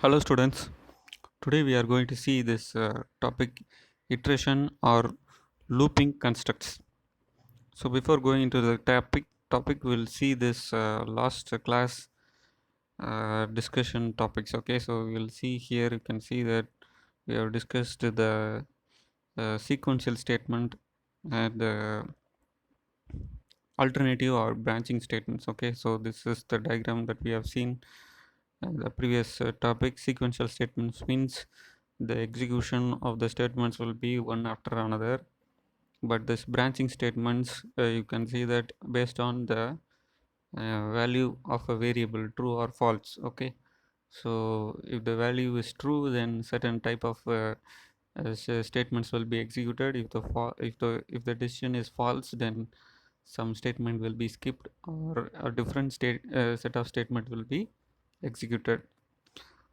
Hello students, today we are going to see this topic iteration or looping constructs. So before going into the topic we'll see this last class discussion topics. Okay, so we'll see here, you can see that we have discussed the sequential statement and alternative or branching statements. Okay, so this is the diagram that we have seen the previous topic. Sequential statements means the execution of the statements will be one after another, but this branching statements, you can see that based on the value of a variable, true or false. Okay, so if the value is true, then certain type of statements will be executed. If the decision is false, then some statement will be skipped, or a different set of statement will be executed.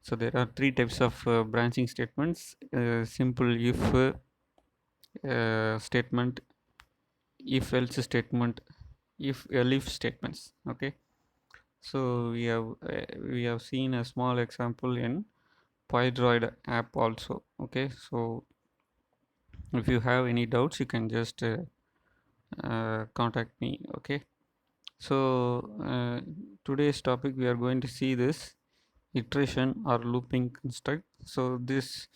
So there are three types of branching statements: simple if statement, if else statement, if elif statements. Okay, so we have seen a small example in Pydroid app also. Okay, so if you have any doubts, you can just contact me. Okay, so today's topic we are going to see this iteration or looping construct. So this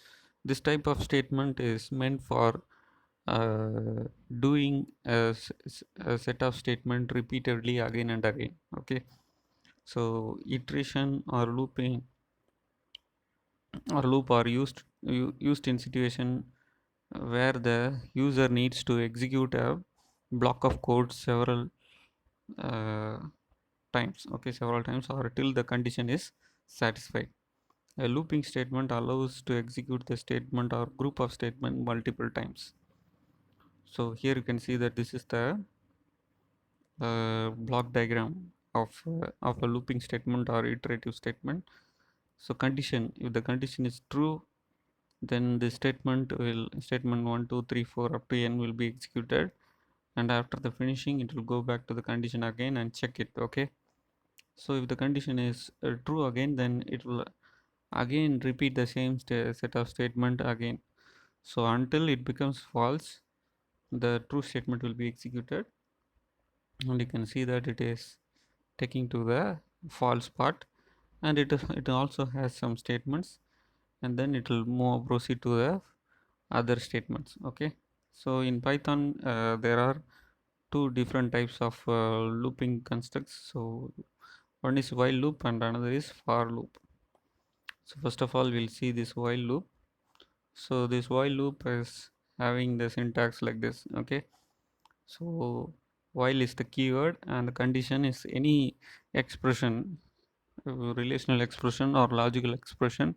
type of statement is meant for doing a set of statement repeatedly again and again. Okay, so iteration or loop are used in situation where the user needs to execute a block of code uh, several times or till the condition is satisfied. A looping statement allows to execute the statement or group of statement multiple times. So here you can see that this is the block diagram of a looping statement or iterative statement. So condition, if the condition is true, then the statement 1 2 3 4 up to n will be executed, and after the finishing it will go back to the condition again and check it. Okay, so if the condition is true again, then it will again repeat the same set of statement again. So until it becomes false, the true statement will be executed, and you can see that it is taking to the false part, and it also has some statements, and then it will proceed to the other statements. Okay, so in Python there are two different types of looping constructs. So one is while loop and another is for loop. So first of all, we'll see this while loop. So this while loop is having the syntax like this. Okay, so while is the keyword and the condition is any expression, relational expression or logical expression.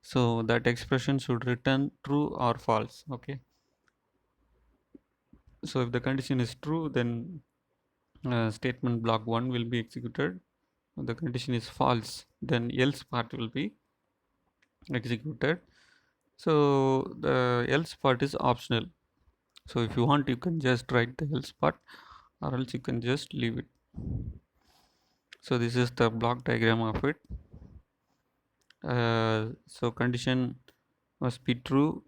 So that expression should return true or false. Okay, so if the condition is true, then statement block 1 will be executed. If the condition is false, then else part will be executed. So the else part is optional. So if you want, you can just write the else part, or else you can just leave it. So this is the block diagram of it. So condition must be true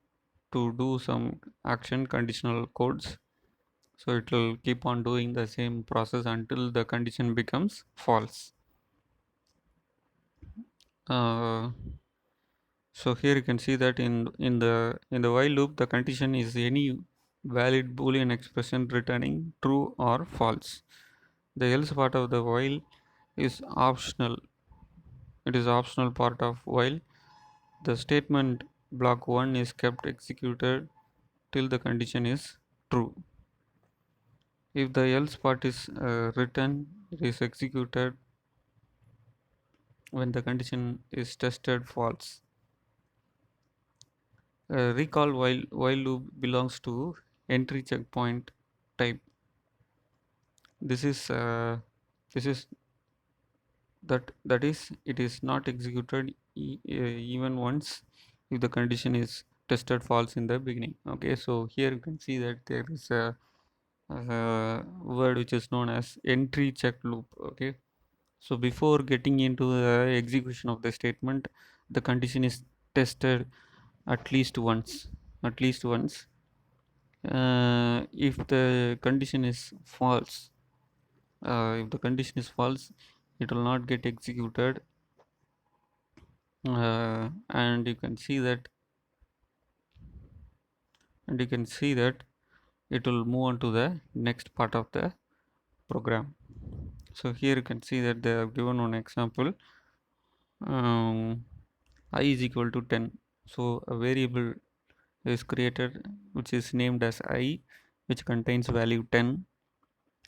to do some action, conditional codes. So it will keep on doing the same process until the condition becomes false. Uh, so here you can see that in the while loop, the condition is any valid boolean expression returning true or false. The else part of the while is optional. It is optional part of while. The statement block 1 is kept executed till the condition is true. If the else part is written, it is executed when the condition is tested false. Recall while loop belongs to entry checkpoint type. This is this is that is it is not executed even once if the condition is tested false in the beginning. Okay, so here you can see that there is a word which is known as entry check loop. Okay, so before getting into the execution of the statement, the condition is tested at least once. At least once. If the condition is false, if the condition is false, it will not get executed, and you can see that, it will move on to the next part of the program. So here you can see that they have given one example. I is equal to 10. So a variable is created which is named as I, which contains value 10,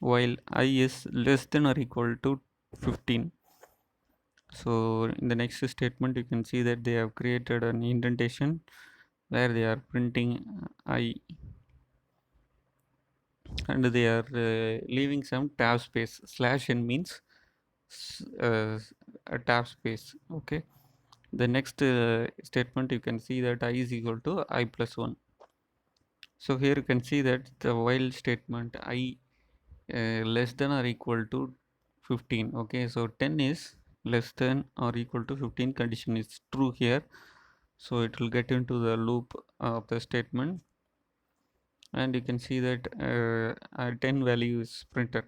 while I is less than or equal to 15. So in the next statement you can see that they have created an indentation where they are printing I, and they are leaving some tab space. /n means a tab space. Okay, the next statement you can see that I is equal to I plus 1. So here you can see that the while statement I less than or equal to 15. Okay, so 10 is less than or equal to 15 condition is true here, so it will get into the loop of the statement, and you can see that 10 value is printed.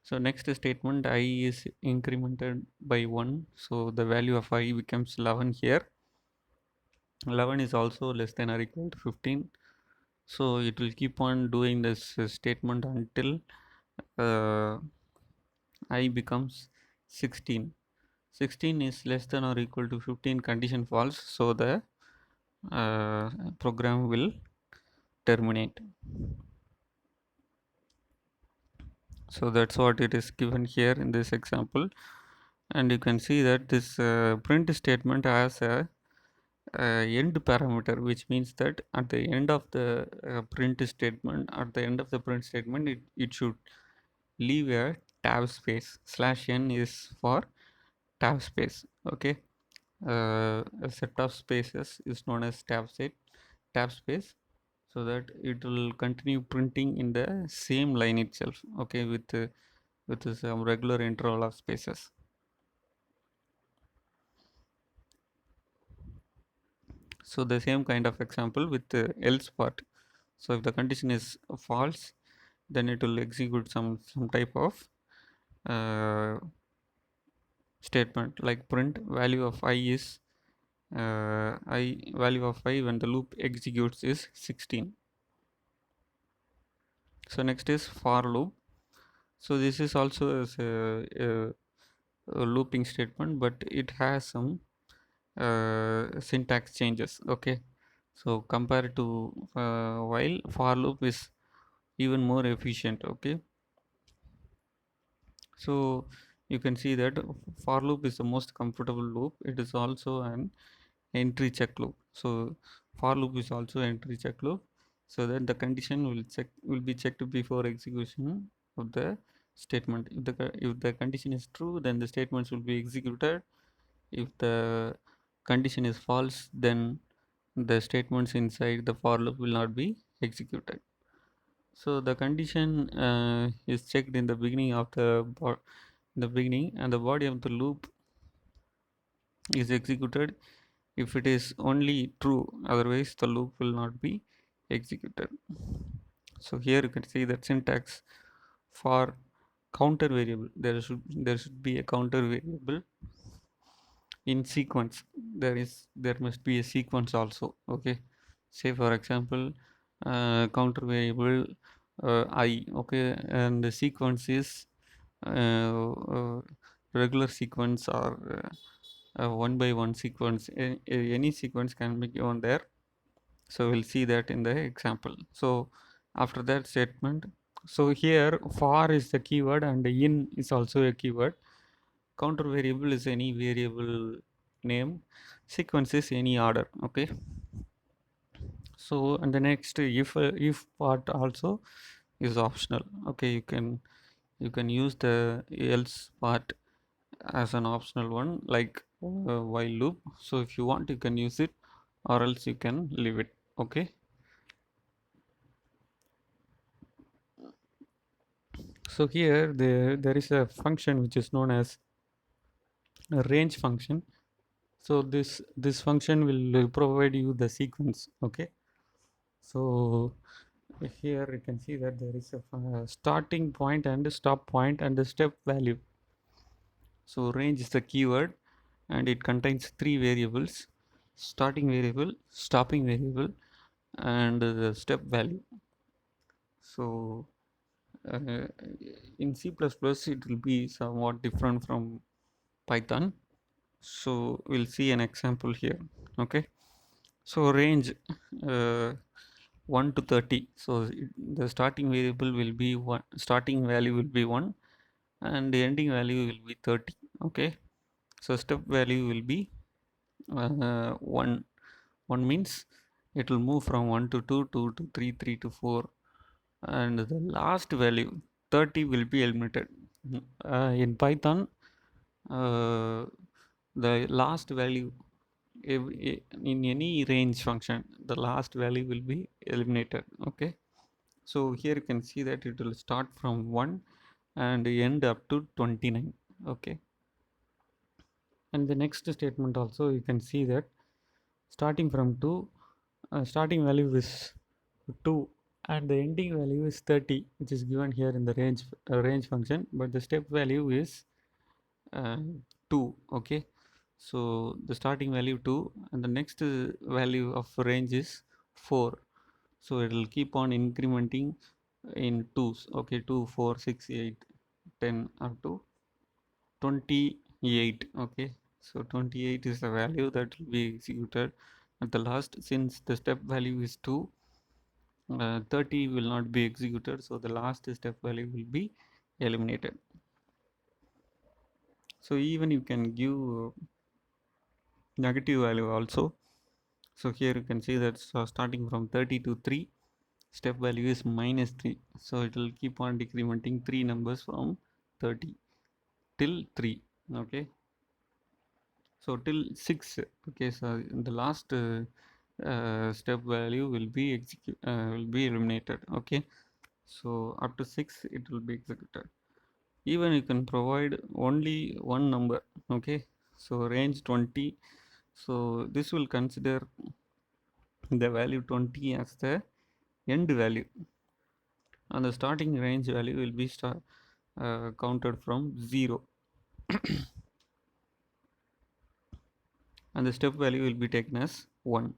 So next statement I is incremented by 1, so the value of I becomes 11 here. 11 is also less than or equal to 15, so it will keep on doing this statement until uh, I becomes 16. 16 is less than or equal to 15, condition false, so the program will terminate. So that's what it is given here in this example, and you can see that this print statement has a end parameter, which means that at the end of the print statement, it should leave a tab space. /n is for tab space. Okay, a set of spaces is known as tab space, so that it will continue printing in the same line itself. Okay, with some regular interval of spaces. So the same kind of example with the else part. So if the condition is false, then it will execute some type of uh, statement like print value of I is value of I when the loop executes is 16. So next is for loop. So this is also a looping statement, but it has some syntax changes. Okay, so compared to while, for loop is even more efficient. Okay, so you can see that for loop is the most comfortable loop. It is also an entry check loop. So for loop is also entry check loop, so that the condition will be checked before execution of the statement. If the condition is true, then the statements will be executed. If the condition is false, then the statements inside the for loop will not be executed. So the condition is checked in the beginning of the beginning, and the body of the loop is executed if it is only true, otherwise the loop will not be executed. So here you can see that syntax for counter variable, there should be a counter variable in sequence. There must be a sequence also. Okay, say for example counter variable I. Okay, and the sequence is regular sequence, or one by one sequence. Any sequence can be given there, so we'll see that in the example. So after that statement, so here for is the keyword and in is also a keyword. Counter variable is any variable name, sequence is any order. Okay, so and the next if part also is optional. Okay, you can use the else part as an optional one, like while loop. So if you want, you can use it, or else you can leave it. Okay, so here there is a function which is known as a range function. So this function will provide you the sequence. Okay, so here you can see that there is a starting point and a stop point and a step value. So range is the keyword and it contains three variables: starting variable, stopping variable, and the step value. So uh, in C++ it will be somewhat different from Python. So we'll see an example here. Okay, so range uh, 1 to 30. So the starting variable will be 1, starting value will be 1 and the ending value will be 30. Okay, so step value will be 1. 1 means it will move from 1 to 2, 2 to 3, 3 to 4, and the last value 30 will be eliminated. In Python, the last value in any range function, the last value will be eliminated. Okay, so here you can see that it will start from 1 and end up to 29. Okay, and the next statement also you can see that starting from 2, starting value is 2 and the ending value is 30, which is given here in the range function, but the step value is uh, 2. Okay, so the starting value 2 and the next value of range is 4, so it will keep on incrementing in twos. Okay, 2, 4, 6, 8, 10 up to 28. Okay, so 28 is the value that will be executed at the last. Since the step value is 2, 30 will not be executed, so the last step value will be eliminated. So even you can give negative value also. So here you can see that starting from 30 to 3, step value is -3, so it will keep on decrementing 3 numbers from 30 till 3. Okay, so till 6. Okay, so in the last step value will be eliminated. Okay, so up to 6 it will be executed. Even you can provide only one number. Okay, so range 20, so this will consider the value 20 as the end value, and the starting range value will be counted from 0, and the step value will be taken as 1.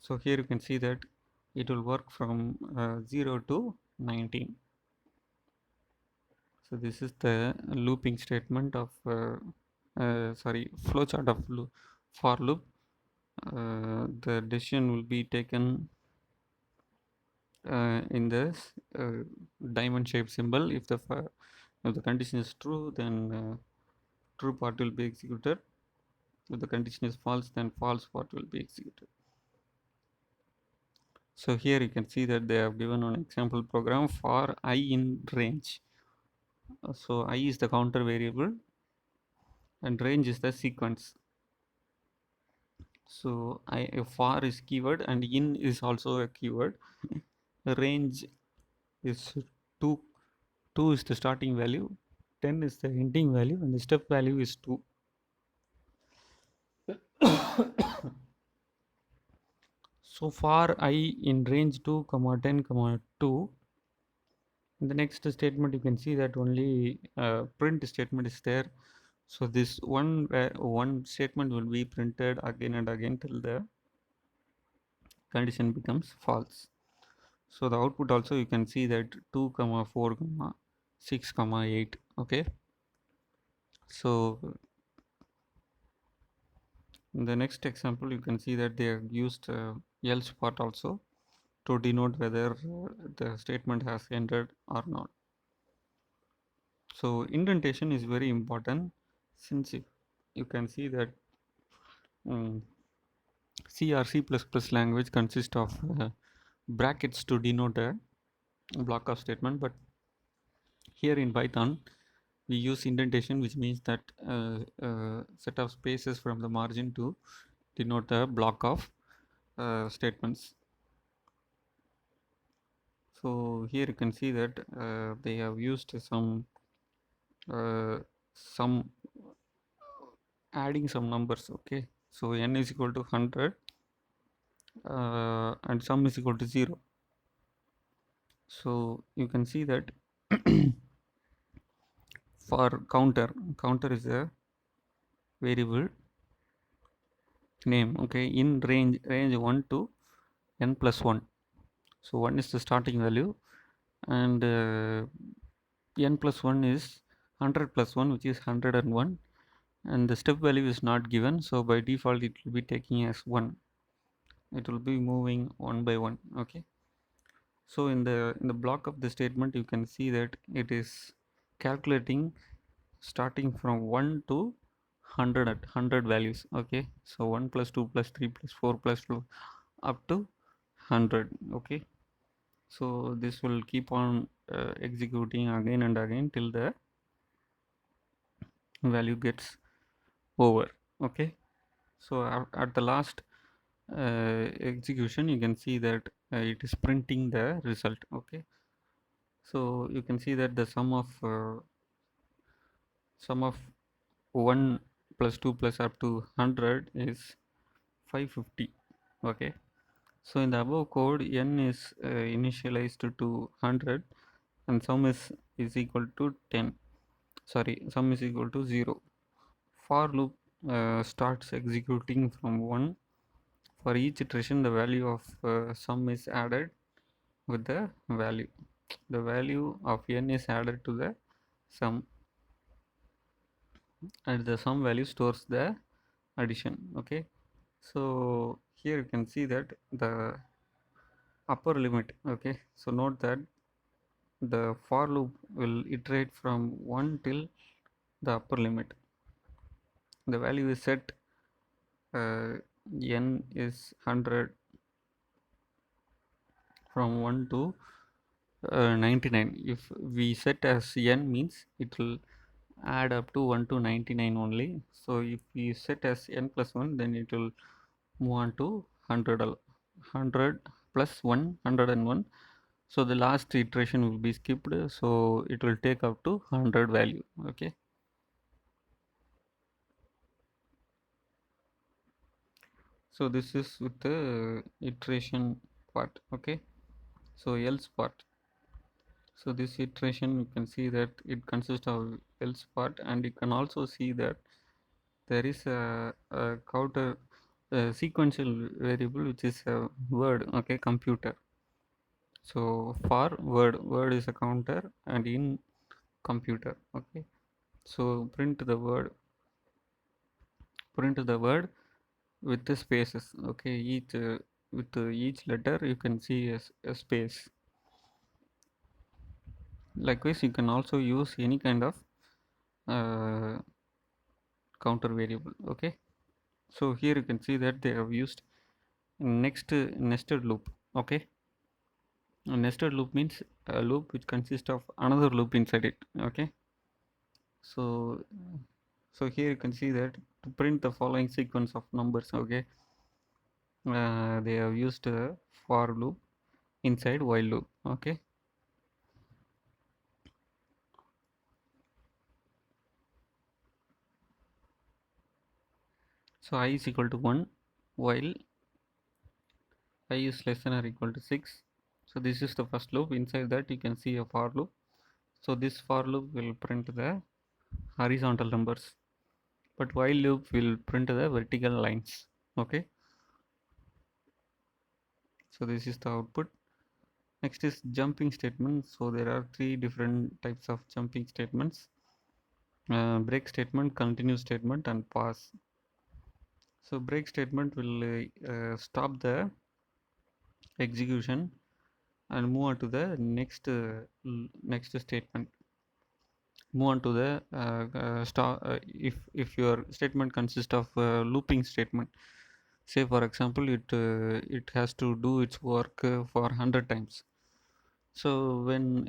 So here you can see that it will work from 0 to 19. So this is the looping statement of flowchart of for loop. The decision will be taken in this diamond shaped symbol. If the condition is true, then true part will be executed. If the condition is false, then false part will be executed. So here you can see that they have given an example program for I in range. So I is the counter variable and range is the sequence. So for is keyword and in is also a keyword. Range is 2. 2 is the starting value, 10 is the ending value, and the step value is 2. So far I in range 2 comma 10 comma 2. In the next statement you can see that only print statement is there. So this one statement will be printed again and again till the condition becomes false. So the output also you can see that 2 comma 4 comma 6 comma 8. Okay, so in the next example you can see that they have used else part also to denote whether the statement has ended or not. So indentation is very important, since you can see that um, C or C++ language consists of brackets to denote a block of statement, but here in Python we use indentation, which means that set of spaces from the margin to denote a block of statements. So here you can see that they have used some adding some numbers. Okay, so n is equal to 100 and sum is equal to 0. So you can see that for counter is a variable name, okay, in range 1 to n plus 1. So 1 is the starting value, and n plus 1 is 100 plus 1, which is 101, and the step value is not given, so by default it will be taking as 1. It will be moving one by one. Okay, so in the block of the statement you can see that it is calculating starting from 1 to 100 at 100 values. Okay, so 1 plus 2 plus 3 plus 4 plus 2 up to 100. Okay, so this will keep on executing again and again till the value gets over. Okay, so at the last execution you can see that it is printing the result. Okay, so you can see that the sum of 1 plus 2 plus up to 100 is 550. Okay, so in the above code n is initialized to 100 and sum is equal to 10. Sorry, sum is equal to 0. For loop starts executing from 1. For each iteration the value of sum is added with the value of n is added to the sum, and the sum value stores the addition. Okay, so here you can see that the upper limit. Okay, so note that the for loop will iterate from 1 till the upper limit. The value is set n is 100 from 1 to 99. If we set as n means it will add up to 1 to 99 only. So if we set as n plus 1, then it will move on to 100 plus 1, 101. So the last iteration will be skipped, so it will take up to 100 value. Okay, so this is with the iteration part. Okay, so else part. So this iteration you can see that it consists of else part, and you can also see that there is a counter sequential variable which is a word. Okay, computer. So for word is a counter, and in computer. Okay, so print the word with the spaces. Okay, each with each letter you can see a space. Likewise, you can also use any kind of uh, counter variable. Okay, so here you can see that they have used nested loop. Okay, a nested loop means a loop which consists of another loop inside it. Okay, so here you can see that to print the following sequence of numbers. Okay, they have used a for loop inside while loop. Okay, so I is equal to 1 while I is less than or equal to 6. So this is the first loop. Inside that you can see a for loop. So this for loop will print the horizontal numbers, but while loop will print the vertical lines. Okay, so this is the output. Next is jumping statement. So there are three different types of jumping statements: break statement, continue statement, and pause. So break statement will stop the execution and move on to the next statement. Move on to the if your statement consists of looping statement. Say for example, it has to do its work for 100 times. So when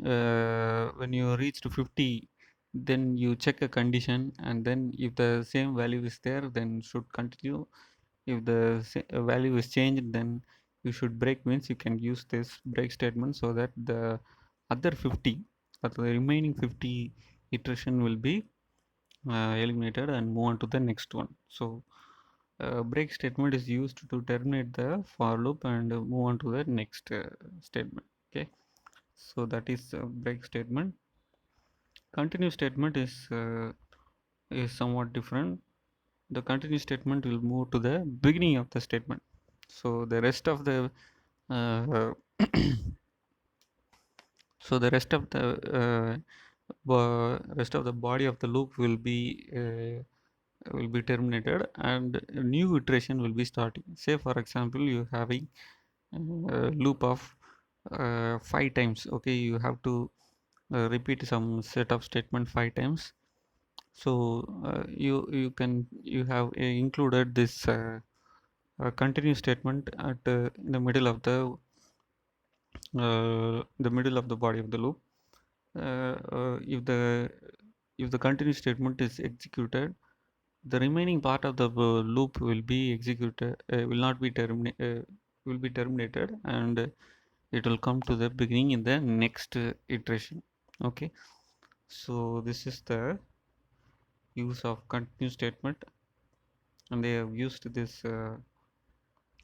you reach to 50, then you check a condition, and then if the same value is there, then should continue. If the value is changed, then you should break. Means you can use this break statement so that the other 50 or the remaining 50 iteration will be eliminated and move on to the next one. So break statement is used to terminate the for loop and move on to the next statement. Okay, so that is break statement. Continue statement is somewhat different. The continue statement will move to the beginning of the statement. So the rest of the uh, so the rest of the body of the loop will be terminated and a new iteration will be starting. Say for example you having a loop of 5 times. Okay, you have to repeat some set of statement 5 times. So you have included this continue statement at in the middle of the body of the loop. If the continue statement is executed, the remaining part of the loop will be executed, will be terminated, and it will come to the beginning in the next iteration. Okay, so this is the use of continue statement, and they have used this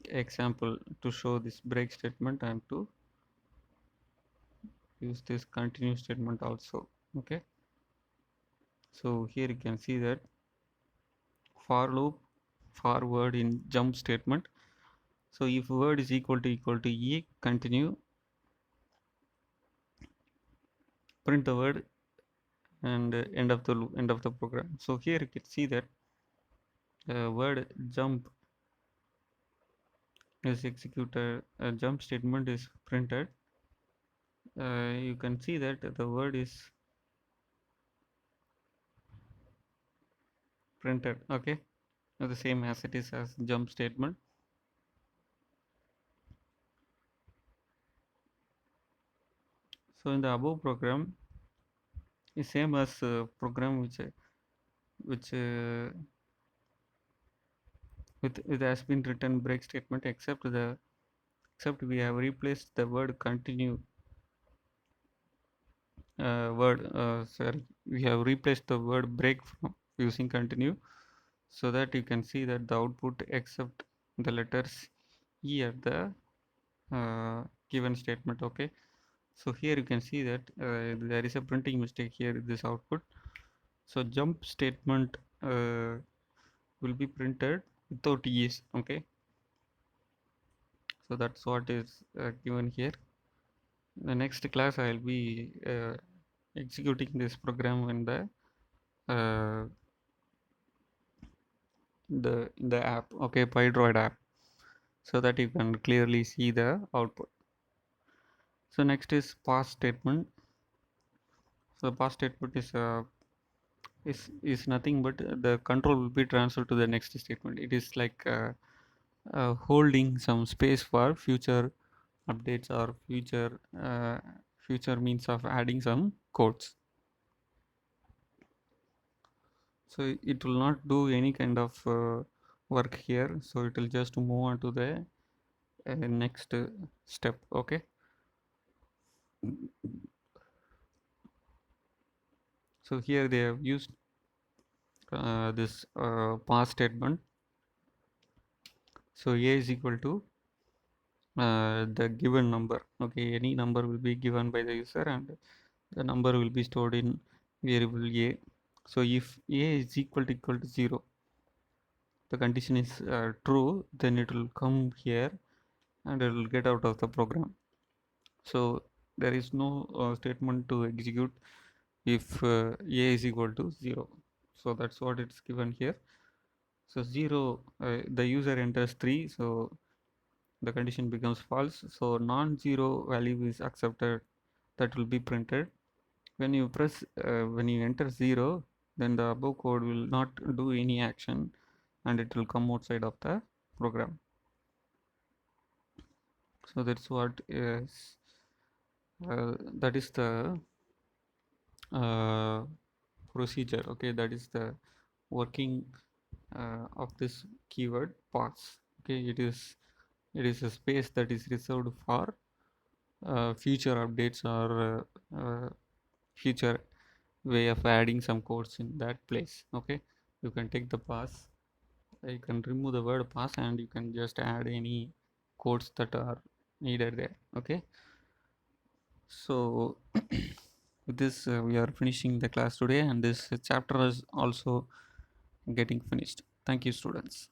example to show this break statement and to use this continue statement also. Okay, so here you can see that for loop, for word in jump statement. So if word is equal to e, continue, print the word, and end of the program. So here you can see that word jump is executed, jump statement is printed. You can see that the word is printed. Okay, the same as it is as jump statement. So in the above program is same as program which with has been written break statement, except we have replaced the word continue sorry, we have replaced the word break from using continue, so that you can see that the output except the letters e at the given statement. Okay, so here you can see that there is a printing mistake here in this output. So jump statement will be printed without e's. Okay, so that's what is given here. In the next class I will be executing this program in uh, the app. Okay, PyDroid app, so that you can clearly see the output. So next is pass statement. So pass statement is nothing but the control will be transferred to the next statement. It is like holding some space for future updates or future means of adding some codes. So it will not do any kind of work here, so it will just move on to the next step. Okay, so here they have used this pass statement. So a is equal to the given number. Okay, any number will be given by the user and the number will be stored in variable a. So if a is equal to 0, the condition is true, then it will come here and it will get out of the program. So there is no statement to execute if a is equal to 0. So that's what it's given here. So 0, the user enters 3, so the condition becomes false. So non-zero value is accepted, that will be printed. When you enter 0, then the above code will not do any action and it will come outside of the program. So that's what is that is the uh, procedure. Okay, that is the working of this keyword pass. Okay, it is a space that is reserved for future updates or future way of adding some codes in that place. Okay, you can take the pass, you can remove the word pass, and you can just add any codes that are needed there. Okay, so with this we are finishing the class today, and this chapter is also getting finished. Thank you, students.